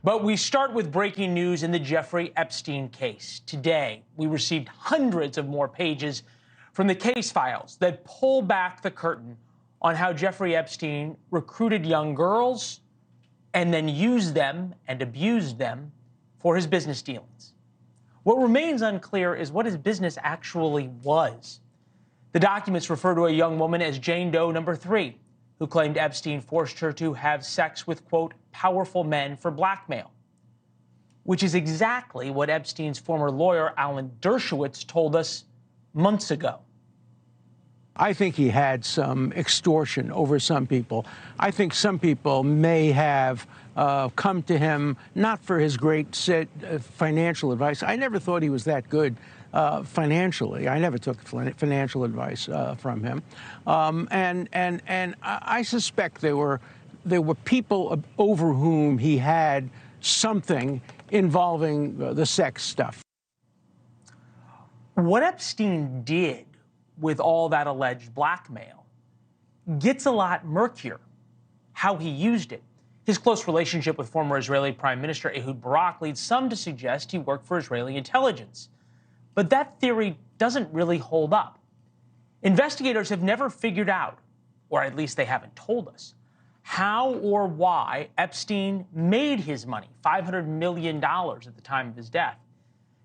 But we start with breaking news in the Jeffrey Epstein case. Today, we received hundreds of more pages from the case files that pull back the curtain on how Jeffrey Epstein recruited young girls and then used them and abused them for his business dealings. What remains unclear is what his business actually was. The documents refer to a young woman as Jane Doe number 3, who claimed Epstein forced her to have sex with, quote, powerful men for blackmail, which is exactly what Epstein's former lawyer, Alan Dershowitz, told us months ago. I think he had some extortion over some people. I think some people may have come to him not for his great financial advice. I never thought he was that good financially. I never took financial advice from him. And I suspect there were people over whom he had something involving the sex stuff. What Epstein did with all that alleged blackmail gets a lot murkier. How he used it. His close relationship with former Israeli Prime Minister Ehud Barak leads some to suggest he worked for Israeli intelligence. But that theory doesn't really hold up. Investigators have never figured out, or at least they haven't told us, how or why Epstein made his money, $500 million at the time of his death,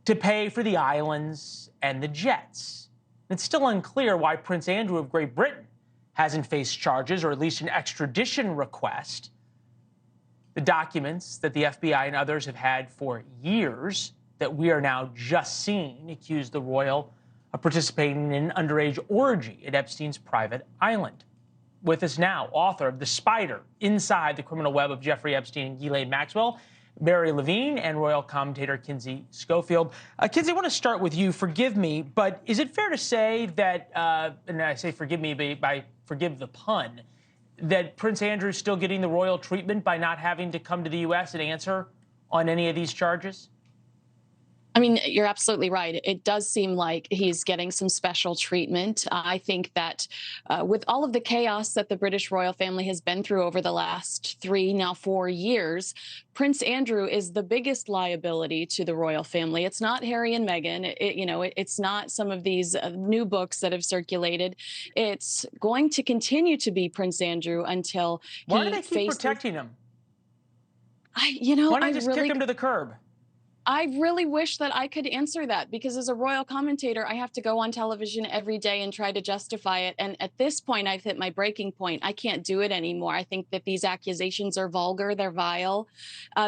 to pay for the islands and the jets. It's still unclear why Prince Andrew of Great Britain hasn't faced charges or at least an extradition request. The documents that the FBI and others have had for years that we are now just seeing accuse the royal of participating in an underage orgy at Epstein's private island. With us now, author of The Spider, Inside the Criminal Web of Jeffrey Epstein and Ghislaine Maxwell, Barry Levine, and royal commentator Kinsey Schofield. Kinsey, I want to start with you. Forgive me, but is it fair to say that, and I say forgive me by forgive the pun, that Prince Andrew's still getting the royal treatment by not having to come to the U.S. and answer on any of these charges? I mean, you're absolutely right. It does seem like he's getting some special treatment. I think that with all of the chaos that the British royal family has been through over the last 3, now 4 years, Prince Andrew is the biggest liability to the royal family. It's not Harry and Meghan. It's not some of these new books that have circulated. It's going to continue to be Prince Andrew until Why do they keep protecting him? Why don't they just kick him to the curb? I really wish that I could answer that, because as a royal commentator, I have to go on television every day and try to justify it. And at this point, I've hit my breaking point. I can't do it anymore. I think that these accusations are vulgar, they're vile,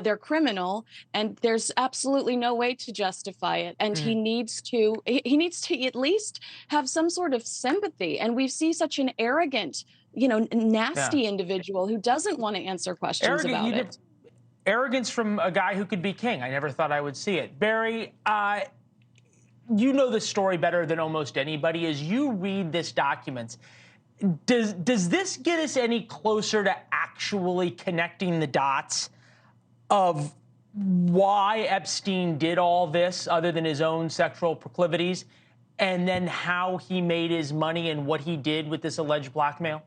they're criminal, and there's absolutely no way to justify it. And he needs to at least have some sort of sympathy. And we see such an arrogant, nasty individual who doesn't want to answer questions about it. Arrogance from a guy who could be king. I never thought I would see it. Barry, you know the story better than almost anybody. As you read this document, does this get us any closer to actually connecting the dots of why Epstein did all this other than his own sexual proclivities, and then how he made his money and what he did with this alleged blackmail?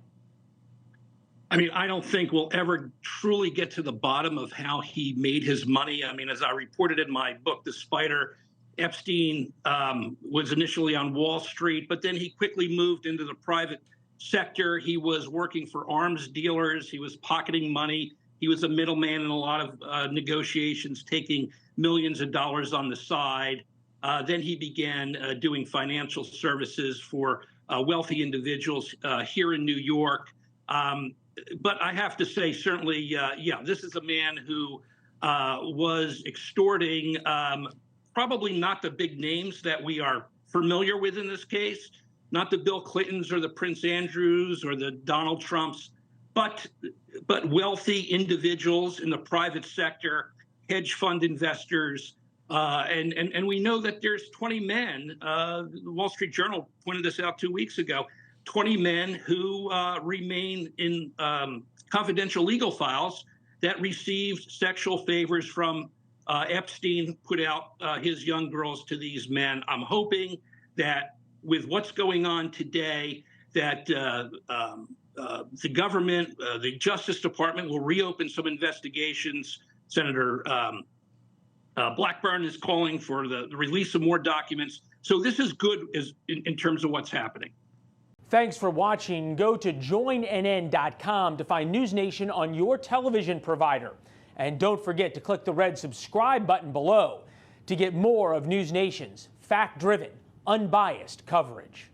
I mean, I don't think we'll ever truly get to the bottom of how he made his money. I mean, as I reported in my book, The Spider, Epstein was initially on Wall Street, but then he quickly moved into the private sector. He was working for arms dealers. He was pocketing money. He was a middleman in a lot of negotiations, taking millions of dollars on the side. Then he began doing financial services for wealthy individuals here in New York. But I have to say, certainly, this is a man who was extorting probably not the big names that we are familiar with in this case, not the Bill Clintons or the Prince Andrews or the Donald Trumps, but wealthy individuals in the private sector, hedge fund investors. And we know that there's 20 men, the Wall Street Journal pointed this out 2 weeks ago, 20 men who remain in confidential legal files that received sexual favors from Epstein, put out his young girls to these men. I'm hoping that with what's going on today, that the government, the Justice Department will reopen some investigations Senator Blackburn is calling for the release of more documents. So this is good in terms of what's happening. Thanks for watching. Go to joinnn.com to find NewsNation on your television provider. And don't forget to click the red subscribe button below to get more of NewsNation's fact-driven, unbiased coverage.